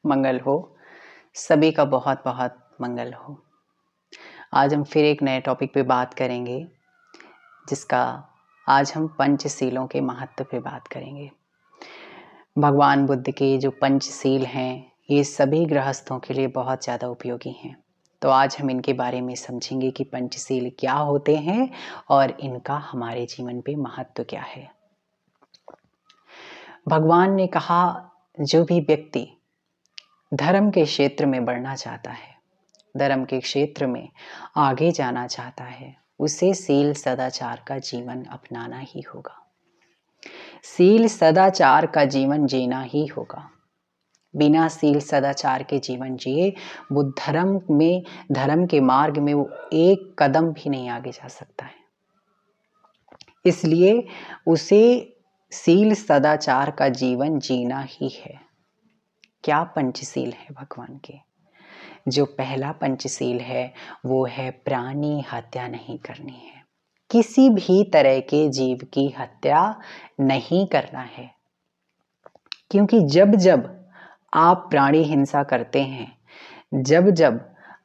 मंगल हो। सभी का बहुत बहुत मंगल हो। आज हम फिर एक नए टॉपिक पे बात करेंगे, जिसका आज हम पंचशीलों के महत्व पे बात करेंगे। भगवान बुद्ध के जो पंचशील हैं, ये सभी गृहस्थों के लिए बहुत ज़्यादा उपयोगी हैं। तो आज हम इनके बारे में समझेंगे कि पंचशील क्या होते हैं और इनका हमारे जीवन पे महत्व क्या है। भगवान ने कहा, जो भी व्यक्ति धर्म के क्षेत्र में बढ़ना चाहता है, धर्म के क्षेत्र में आगे जाना चाहता है, उसे शील सदाचार का जीवन अपनाना ही होगा। शील सदाचार का जीवन जीना ही होगा। बिना शील सदाचार के जीवन जिए वो धर्म के मार्ग में वो एक कदम भी नहीं आगे जा सकता है। इसलिए उसे शील सदाचार का जीवन जीना ही है। क्या पंचशील है भगवान के? जो पहला पंचशील है वो है प्राणी हत्या नहीं करनी है। किसी भी तरह के जीव की हत्या नहीं करना है, क्योंकि जब जब आप प्राणी हिंसा करते हैं, जब जब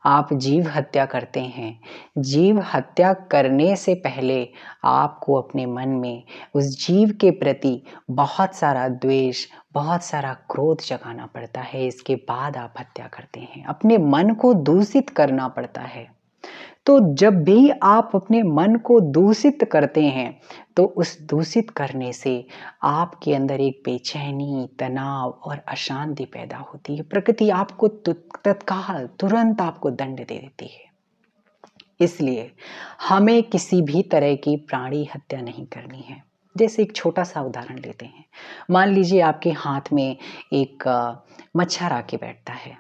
आप जीव हत्या करते हैं, जीव हत्या करने से पहले आपको अपने मन में उस जीव के प्रति बहुत सारा द्वेष, बहुत सारा क्रोध जगाना पड़ता है। इसके बाद आप हत्या करते हैं, अपने मन को दूषित करना पड़ता है। तो जब भी आप अपने मन को दूषित करते हैं, तो उस दूषित करने से आपके अंदर एक बेचैनी, तनाव और अशांति पैदा होती है। प्रकृति आपको तत्काल तुरंत आपको दंड दे देती है। इसलिए हमें किसी भी तरह की प्राणी हत्या नहीं करनी है। जैसे एक छोटा सा उदाहरण लेते हैं। मान लीजिए आपके हाथ में एक मच्छर आके बैठता है,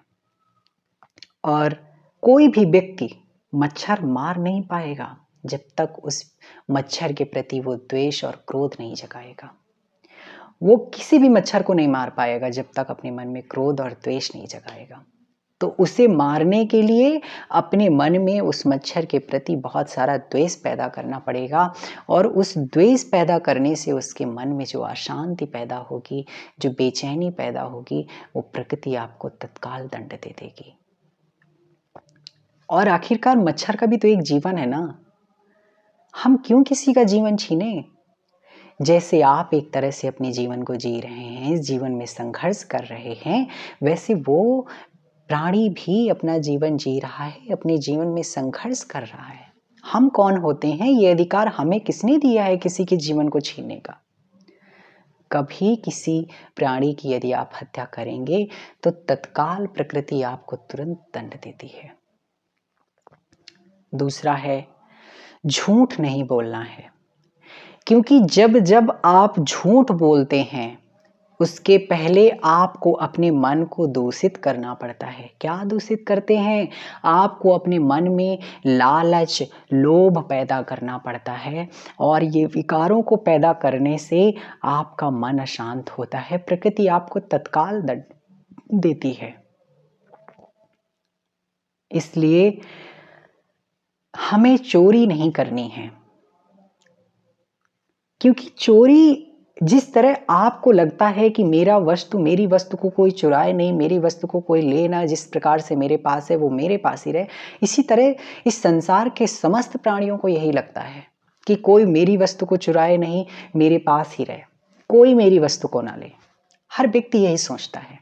और कोई भी व्यक्ति मच्छर मार नहीं पाएगा जब तक उस मच्छर के प्रति वो द्वेष और क्रोध नहीं जगाएगा। वो किसी भी मच्छर को नहीं मार पाएगा जब तक अपने मन में क्रोध और द्वेष नहीं जगाएगा। तो उसे मारने के लिए अपने मन में उस मच्छर के प्रति बहुत सारा द्वेष पैदा करना पड़ेगा, और उस द्वेष पैदा करने से उसके मन में जो अशांति पैदा होगी, जो बेचैनी पैदा होगी, वो प्रकृति आपको तत्काल दंड दे देगी। और आखिरकार मच्छर का भी तो एक जीवन है ना। हम क्यों किसी का जीवन छीने? जैसे आप एक तरह से अपने जीवन को जी रहे हैं, इस जीवन में संघर्ष कर रहे हैं, वैसे वो प्राणी भी अपना जीवन जी रहा है, अपने जीवन में संघर्ष कर रहा है। हम कौन होते हैं? ये अधिकार हमें किसने दिया है किसी के जीवन को छीनने का? कभी किसी प्राणी की यदि आप हत्या करेंगे तो तत्काल प्रकृति आपको तुरंत दंड देती है। दूसरा है, झूठ नहीं बोलना है। क्योंकि जब जब आप झूठ बोलते हैं, उसके पहले आपको अपने मन को दूषित करना पड़ता है। क्या दूषित करते हैं? आपको अपने मन में लालच, लोभ पैदा करना पड़ता है, और ये विकारों को पैदा करने से आपका मन अशांत होता है। प्रकृति आपको तत्काल दंड देती है। इसलिए हमें चोरी नहीं करनी है, क्योंकि चोरी जिस तरह आपको लगता है कि मेरी वस्तु को कोई चुराए नहीं, मेरी वस्तु को कोई ले ना, जिस प्रकार से मेरे पास है वो मेरे पास ही रहे, इसी तरह इस संसार के समस्त प्राणियों को यही लगता है कि कोई मेरी वस्तु को चुराए नहीं, मेरे पास ही रहे, कोई मेरी वस्तु को ना ले। हर व्यक्ति यही सोचता है।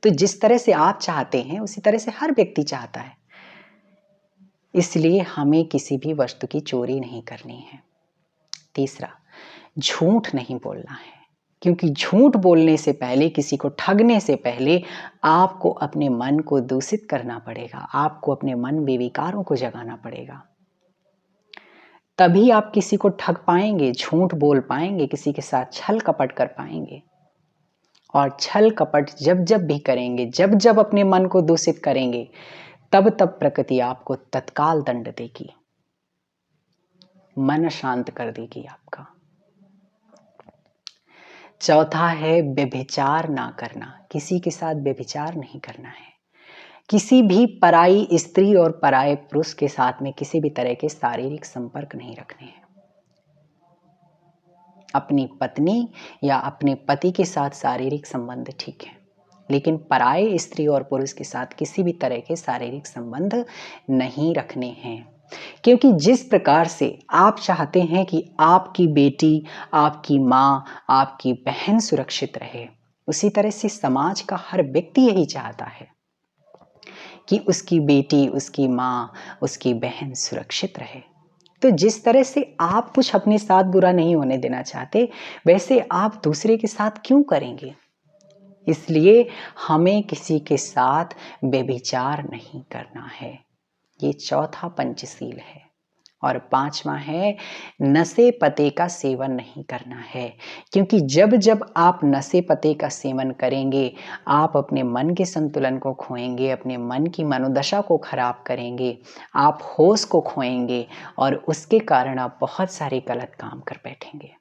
तो जिस तरह से आप चाहते हैं उसी तरह से हर व्यक्ति चाहता है। इसलिए हमें किसी भी वस्तु की चोरी नहीं करनी है। तीसरा, झूठ नहीं बोलना है, क्योंकि झूठ बोलने से पहले, किसी को ठगने से पहले आपको अपने मन को दूषित करना पड़ेगा, आपको अपने मन में विकारों को जगाना पड़ेगा। तभी आप किसी को ठग पाएंगे, झूठ बोल पाएंगे, किसी के साथ छल कपट कर पाएंगे। और छल कपट जब जब भी करेंगे, जब जब अपने मन को दूषित करेंगे, तब तब प्रकृति आपको तत्काल दंड देगी, मन शांत कर देगी आपका। चौथा है, व्यभिचार ना करना। किसी के साथ व्यभिचार नहीं करना है। किसी भी पराई स्त्री और पराये पुरुष के साथ में किसी भी तरह के शारीरिक संपर्क नहीं रखने हैं। अपनी पत्नी या अपने पति के साथ शारीरिक संबंध ठीक है, लेकिन पराये स्त्री और पुरुष के साथ किसी भी तरह के शारीरिक संबंध नहीं रखने हैं। क्योंकि जिस प्रकार से आप चाहते हैं कि आपकी बेटी, आपकी माँ, आपकी बहन सुरक्षित रहे, उसी तरह से समाज का हर व्यक्ति यही चाहता है कि उसकी बेटी, उसकी माँ, उसकी बहन सुरक्षित रहे। तो जिस तरह से आप कुछ अपने साथ बुरा नहीं होने देना चाहते, वैसे आप दूसरे के साथ क्यों करेंगे? इसलिए हमें किसी के साथ व्यभिचार नहीं करना है। ये चौथा पंचशील है। और पांचवा है नशे पते का सेवन नहीं करना है। क्योंकि जब जब आप नशे पते का सेवन करेंगे, आप अपने मन के संतुलन को खोएंगे, अपने मन की मनोदशा को खराब करेंगे, आप होश को खोएंगे और उसके कारण आप बहुत सारे गलत काम कर बैठेंगे,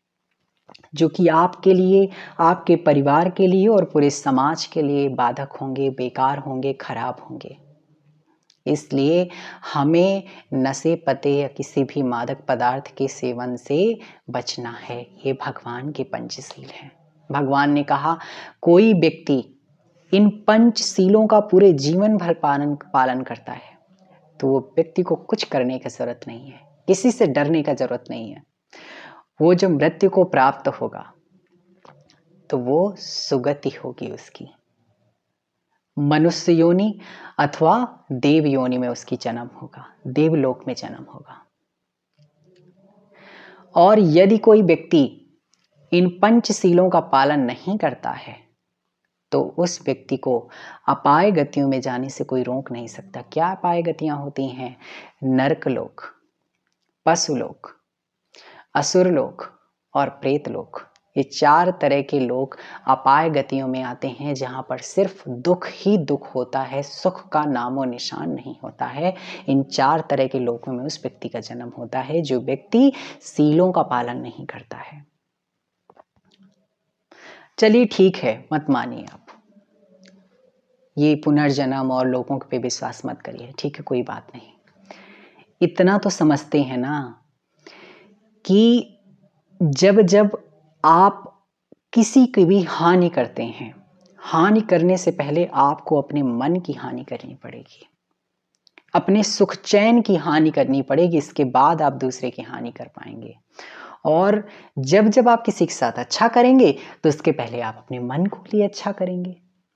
जो कि आपके लिए, आपके परिवार के लिए और पूरे समाज के लिए बाधक होंगे, बेकार होंगे, खराब होंगे। इसलिए हमें नशे पते या किसी भी मादक पदार्थ के सेवन से बचना है। ये भगवान के पंचशील हैं। भगवान ने कहा कोई व्यक्ति इन पंचशीलों का पूरे जीवन भर पालन करता है तो वो व्यक्ति को कुछ करने की जरूरत नहीं है, किसी से डरने का जरूरत नहीं है। वो जब मृत्यु को प्राप्त होगा तो वो सुगति होगी उसकी, मनुष्य योनि अथवा देव योनि में उसकी जन्म होगा, देवलोक में जन्म होगा। और यदि कोई व्यक्ति इन पंचशीलों का पालन नहीं करता है तो उस व्यक्ति को अपाय गतियों में जाने से कोई रोक नहीं सकता। क्या अपाय गतियां होती हैं? नरकलोक, पशुलोक, असुरलोक और प्रेतलोक। ये चार तरह के लोग अपाय गतियों में आते हैं, जहां पर सिर्फ दुख ही दुख होता है, सुख का नामो निशान नहीं होता है। इन चार तरह के लोगों में उस व्यक्ति का जन्म होता है जो व्यक्ति सीलों का पालन नहीं करता है। चलिए ठीक है, मत मानिए आप, ये पुनर्जन्म और लोगों पे विश्वास मत करिए, ठीक है, कोई बात नहीं। इतना तो समझते हैं ना कि जब जब आप किसी की भी हानि करते हैं, हानि करने से पहले आपको अपने मन की हानि करनी पड़ेगी, अपने सुख चैन की हानि करनी पड़ेगी, इसके बाद आप दूसरे की हानि कर पाएंगे। और जब जब आप किसी के साथ अच्छा करेंगे तो उसके पहले आप अपने मन को लिए अच्छा करेंगे।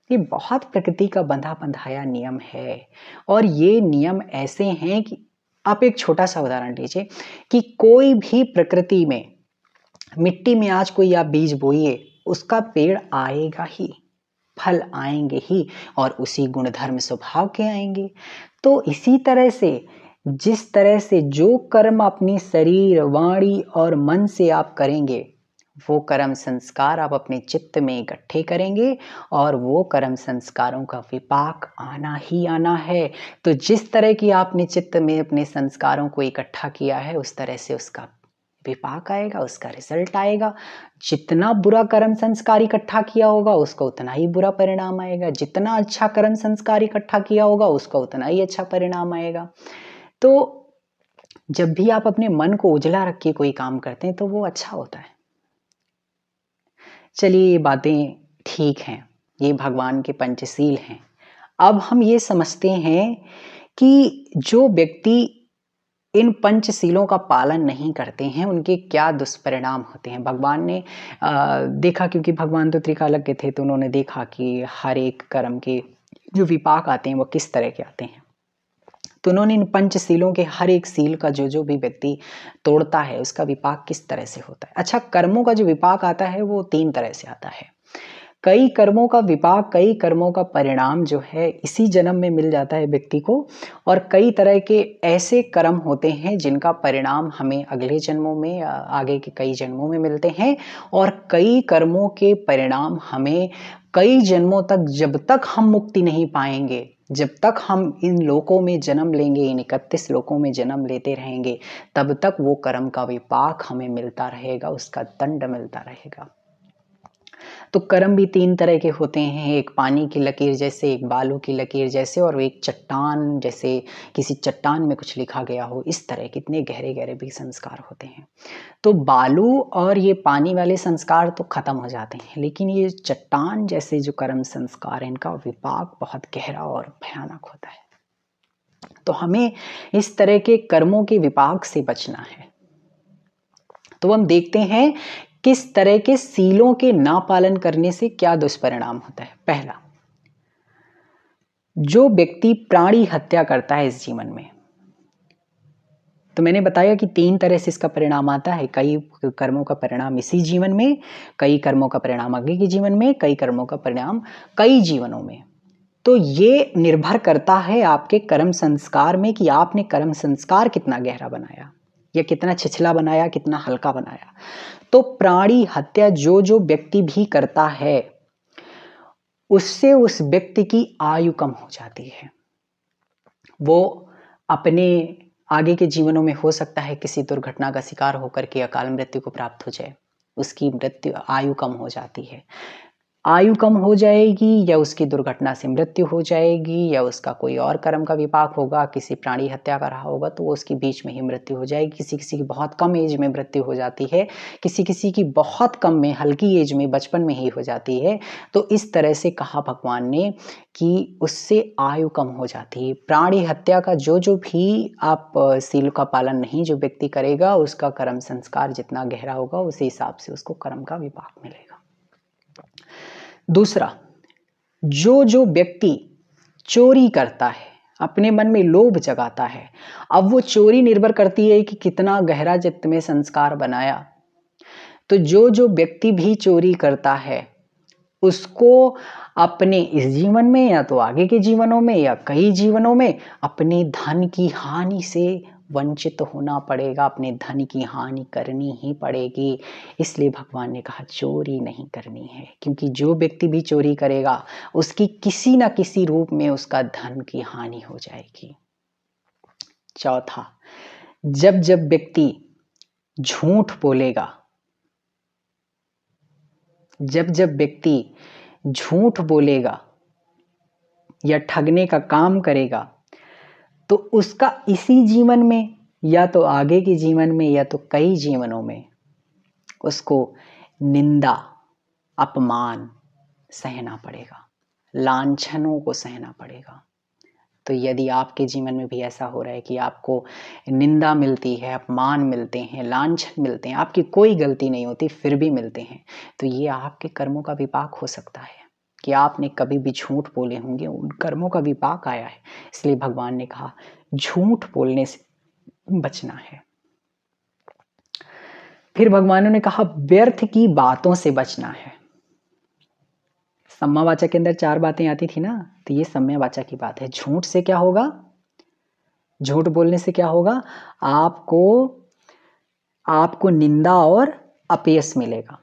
ये बहुत प्रकृति का बंधा बंधाया नियम है। और ये नियम ऐसे हैं कि आप एक छोटा सा उदाहरण लीजिए कि कोई भी प्रकृति में, मिट्टी में आज कोई आप बीज बोइए, उसका पेड़ आएगा ही, फल आएंगे ही, और उसी गुणधर्म स्वभाव के आएंगे। तो इसी तरह से जिस तरह से जो कर्म अपनी शरीर, वाणी और मन से आप करेंगे, वो कर्म संस्कार आप अपने चित्त में इकट्ठे करेंगे और वो कर्म संस्कारों का विपाक आना ही आना है। तो जिस तरह की आपने चित्त में अपने संस्कारों को इकट्ठा किया है, उस तरह से उसका विपाक आएगा, उसका रिजल्ट आएगा। जितना बुरा कर्म संस्कार इकट्ठा किया होगा उसका उतना ही बुरा परिणाम आएगा, जितना अच्छा कर्म संस्कार इकट्ठा किया होगा उसका उतना ही अच्छा परिणाम आएगा। तो जब भी आप अपने मन को उजला रख के कोई काम करते हैं तो वो अच्छा होता है। चलिए ये बातें ठीक हैं, ये भगवान के पंचशील हैं। अब हम ये समझते हैं कि जो व्यक्ति इन पंचशीलों का पालन नहीं करते हैं उनके क्या दुष्परिणाम होते हैं। भगवान ने देखा, क्योंकि भगवान तो त्रिकालज्ञ के थे, तो उन्होंने देखा कि हर एक कर्म के जो विपाक आते हैं वो किस तरह के आते हैं। तो उन्होंने इन पंचशीलों के हर एक शील का जो भी व्यक्ति तोड़ता है उसका विपाक किस तरह से होता है। अच्छा, कर्मों का जो विपाक आता है वो 3 तरह से आता है। कई कर्मों का विपाक, कई कर्मों का परिणाम जो है इसी जन्म में मिल जाता है व्यक्ति को, और कई तरह के ऐसे कर्म होते हैं जिनका परिणाम हमें अगले जन्मों में, आगे के कई जन्मों में मिलते हैं। और कई कर्मों के परिणाम हमें कई जन्मों तक, जब तक हम मुक्ति नहीं पाएंगे, जब तक हम इन लोकों में जन्म लेंगे, इन 31 लोकों में जन्म लेते रहेंगे, तब तक वो कर्म का विपाक हमें मिलता रहेगा, उसका दंड मिलता रहेगा। तो कर्म भी 3 तरह के होते हैं, एक पानी की लकीर जैसे, एक बालू की लकीर जैसे और एक चट्टान जैसे, किसी चट्टान में कुछ लिखा गया हो, इस तरह कितने गहरे-गहरे भी संस्कार होते हैं। तो बालू और ये पानी वाले संस्कार तो खत्म हो जाते हैं, लेकिन ये चट्टान जैसे जो कर्म संस्कार हैं, इनका विपाक बहुत गहरा और भयानक होता है। तो हमें इस तरह के कर्मों के विपाक से बचना है। तो हम देखते हैं किस तरह के सीलों के ना पालन करने से क्या दुष्परिणाम होता है। पहला, जो व्यक्ति प्राणी हत्या करता है इस जीवन में, तो मैंने बताया कि 3 तरह से इसका परिणाम आता है। कई कर्मों का परिणाम इसी जीवन में, कई कर्मों का परिणाम आगे के जीवन में, कई कर्मों का परिणाम कई जीवनों में। तो ये निर्भर करता है आपके कर्म संस्कार में कि आपने कर्म संस्कार कितना गहरा बनाया या कितना छिछला बनाया, कितना हल्का बनाया। तो प्राणी हत्या जो व्यक्ति भी करता है, उससे उस व्यक्ति की आयु कम हो जाती है। वो अपने आगे के जीवनों में हो सकता है किसी दुर्घटना का शिकार होकर के अकाल मृत्यु को प्राप्त हो जाए, उसकी मृत्यु आयु कम हो जाती है। आयु कम हो जाएगी या उसकी दुर्घटना से मृत्यु हो जाएगी या उसका कोई और कर्म का विपाक होगा, किसी प्राणी हत्या का रहा होगा तो उसकी बीच में ही मृत्यु हो जाएगी। किसी किसी की बहुत कम एज में मृत्यु हो जाती है, किसी किसी की बहुत कम में, हल्की एज में, बचपन में ही हो जाती है। तो इस तरह से कहा भगवान ने कि उससे आयु कम हो जाती है। प्राणी हत्या का जो भी आप सील का पालन नहीं जो व्यक्ति करेगा, उसका कर्म संस्कार जितना गहरा होगा उसी हिसाब से उसको कर्म का विपाक मिलेगा। दूसरा, जो व्यक्ति चोरी करता है, अपने मन में लोभ जगाता है, अब वो चोरी निर्भर करती है कि कितना गहरा चित्त में संस्कार बनाया। तो जो व्यक्ति भी चोरी करता है, उसको अपने इस जीवन में या तो आगे के जीवनों में या कई जीवनों में अपने धन की हानि से वंचित होना पड़ेगा, अपने धन की हानि करनी ही पड़ेगी। इसलिए भगवान ने कहा चोरी नहीं करनी है, क्योंकि जो व्यक्ति भी चोरी करेगा उसकी किसी न किसी रूप में उसका धन की हानि हो जाएगी। चौथा, जब व्यक्ति झूठ बोलेगा, जब व्यक्ति झूठ बोलेगा या ठगने का काम करेगा, तो उसका इसी जीवन में या तो आगे के जीवन में या तो कई जीवनों में उसको निंदा, अपमान सहना पड़ेगा, लांछनों को सहना पड़ेगा। तो यदि आपके जीवन में भी ऐसा हो रहा है कि आपको निंदा मिलती है, अपमान मिलते हैं, लांछन मिलते हैं, आपकी कोई गलती नहीं होती फिर भी मिलते हैं, तो ये आपके कर्मों का विपाक हो सकता है कि आपने कभी भी झूठ बोले होंगे, उन कर्मों का विपाक आया है। इसलिए भगवान ने कहा झूठ बोलने से बचना है। फिर भगवान ने कहा व्यर्थ की बातों से बचना है। सम्मा वाचा के अंदर 4 बातें आती थी ना, तो ये सम्या वाचा की बात है। झूठ से क्या होगा, झूठ बोलने से क्या होगा, आपको निंदा और अपयश मिलेगा।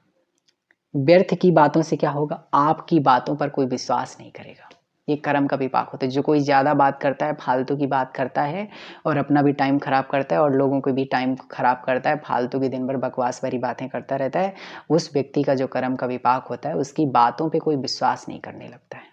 व्यर्थ की बातों से क्या होगा, आपकी बातों पर कोई विश्वास नहीं करेगा। ये कर्म का विपाक होता है। जो कोई ज़्यादा बात करता है, फालतू की बात करता है और अपना भी टाइम खराब करता है और लोगों को भी टाइम खराब करता है, फालतू की दिन भर बकवास भरी बातें करता रहता है, उस व्यक्ति का जो कर्म का विपाक होता है, उसकी बातों पे कोई विश्वास नहीं करने लगता है।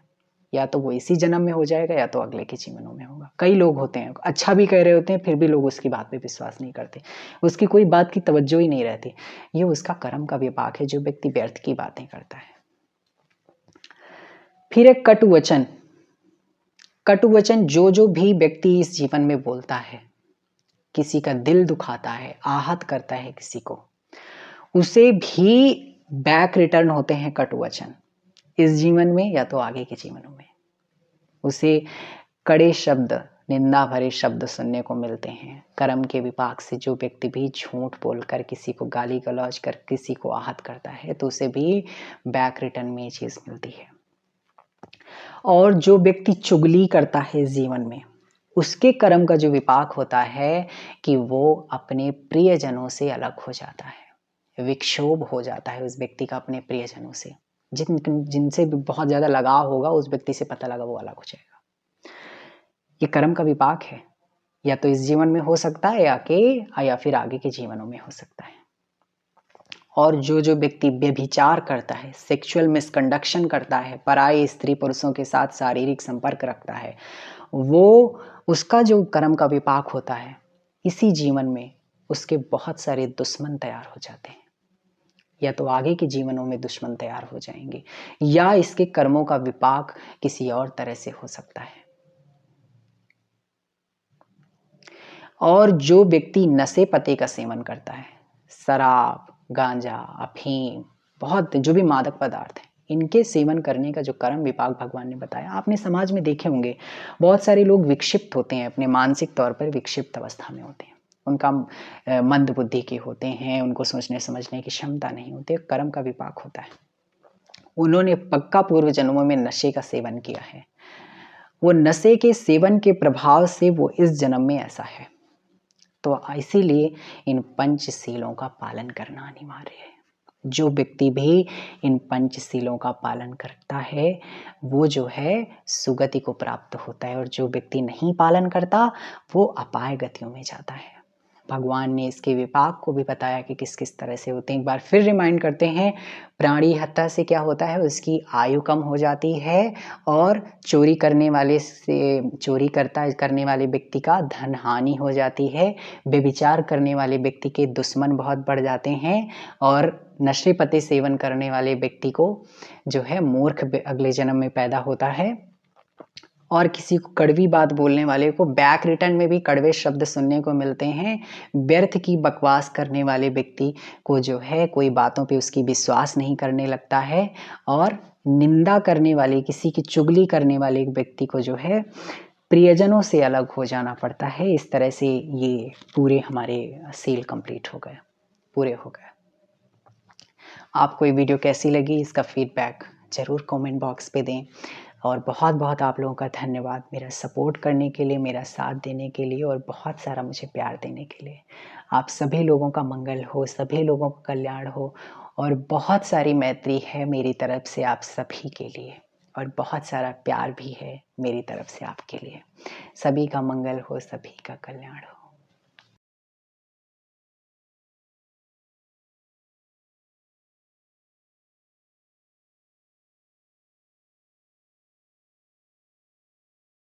या तो वो इसी जन्म में हो जाएगा या तो अगले के जीवनों में होगा। कई लोग होते हैं अच्छा भी कह रहे होते हैं फिर भी लोग उसकी बात पे विश्वास नहीं करते, उसकी कोई बात की तवज्जो ही नहीं रहती। ये उसका कर्म का विपाक है, जो व्यक्ति व्यर्थ की बातें करता है। फिर एक कटु वचन। कटु वचन जो भी व्यक्ति इस जीवन में बोलता है, किसी का दिल दुखाता है, आहत करता है किसी को, उसे भी बैक रिटर्न होते हैं कटु वचन, इस जीवन में या तो आगे के जीवनों में। उसे कड़े शब्द, निंदा भरे शब्द सुनने को मिलते हैं। कर्म के विपाक से जो व्यक्ति भी झूठ बोलकर किसी को गाली गलौज कर किसी को आहत करता है, तो उसे भी बैक रिटर्न में ये चीज मिलती है। और जो व्यक्ति चुगली करता है इस जीवन में, उसके कर्म का जो विपाक होता है कि वो अपने प्रियजनों से अलग हो जाता है, विक्षोभ हो जाता है उस व्यक्ति का अपने प्रियजनों से। जिनसे बहुत ज्यादा लगाव होगा उस व्यक्ति से पता लगा वो अलग हो जाएगा। ये कर्म का विपाक है, या तो इस जीवन में हो सकता है या फिर आगे के जीवनों में हो सकता है। और जो जो व्यक्ति व्यभिचार करता है, सेक्सुअल मिसकंडक्शन करता है, पराये स्त्री पुरुषों के साथ शारीरिक संपर्क रखता है, वो उसका जो कर्म का विपाक होता है, इसी जीवन में उसके बहुत सारे दुश्मन तैयार हो जाते हैं। या तो आगे के जीवनों में दुश्मन तैयार हो जाएंगे, या इसके कर्मों का विपाक किसी और तरह से हो सकता है। और जो व्यक्ति नशे पते का सेवन करता है, शराब, गांजा, अफीम, बहुत जो भी मादक पदार्थ हैं, इनके सेवन करने का जो कर्म विपाक भगवान ने बताया, आपने समाज में देखे होंगे बहुत सारे लोग विक्षिप्त होते हैं, अपने मानसिक तौर पर विक्षिप्त अवस्था में होते हैं, उनका मंद बुद्धि के होते हैं, उनको सोचने समझने की क्षमता नहीं होती, कर्म का विपाक होता है। उन्होंने पक्का पूर्व जन्मों में नशे का सेवन किया है, वो नशे के सेवन के प्रभाव से वो इस जन्म में ऐसा है। तो इसीलिए इन पंचशीलों का पालन करना अनिवार्य है। जो व्यक्ति भी इन पंचशीलों का पालन करता है वो जो है सुगति को प्राप्त होता है, और जो व्यक्ति नहीं पालन करता वो अपाय गतियों में जाता है। भगवान ने इसके विपाक को भी बताया कि किस किस तरह से होते हैं। एक बार फिर रिमाइंड करते हैं, प्राणी हत्या से क्या होता है, उसकी आयु कम हो जाती है, और चोरी करने वाले व्यक्ति का धन हानि हो जाती है, व्यभिचार करने वाले व्यक्ति के दुश्मन बहुत बढ़ जाते हैं, और नशे पते सेवन करने वाले व्यक्ति को जो है मूर्ख अगले जन्म में पैदा होता है, और किसी को कड़वी बात बोलने वाले को बैक रिटर्न में भी कड़वे शब्द सुनने को मिलते हैं। व्यर्थ की बकवास करने वाले व्यक्ति को जो है कोई बातों पे उसकी विश्वास नहीं करने लगता है, और निंदा करने वाले, किसी की चुगली करने वाले एक व्यक्ति को जो है प्रियजनों से अलग हो जाना पड़ता है। इस तरह से ये पूरे हमारे सील कंप्लीट हो गए, पूरे हो गए। आपको ये वीडियो कैसी लगी, इसका फीडबैक ज़रूर कमेंट बॉक्स पे दें। और बहुत बहुत आप लोगों का धन्यवाद मेरा सपोर्ट करने के लिए, मेरा साथ देने के लिए, और बहुत सारा मुझे प्यार देने के लिए। आप सभी लोगों का मंगल हो, सभी लोगों का कल्याण हो, और बहुत सारी मैत्री है मेरी तरफ से आप सभी के लिए, और बहुत सारा प्यार भी है मेरी तरफ से आपके लिए। सभी का मंगल हो, सभी का कल्याण हो।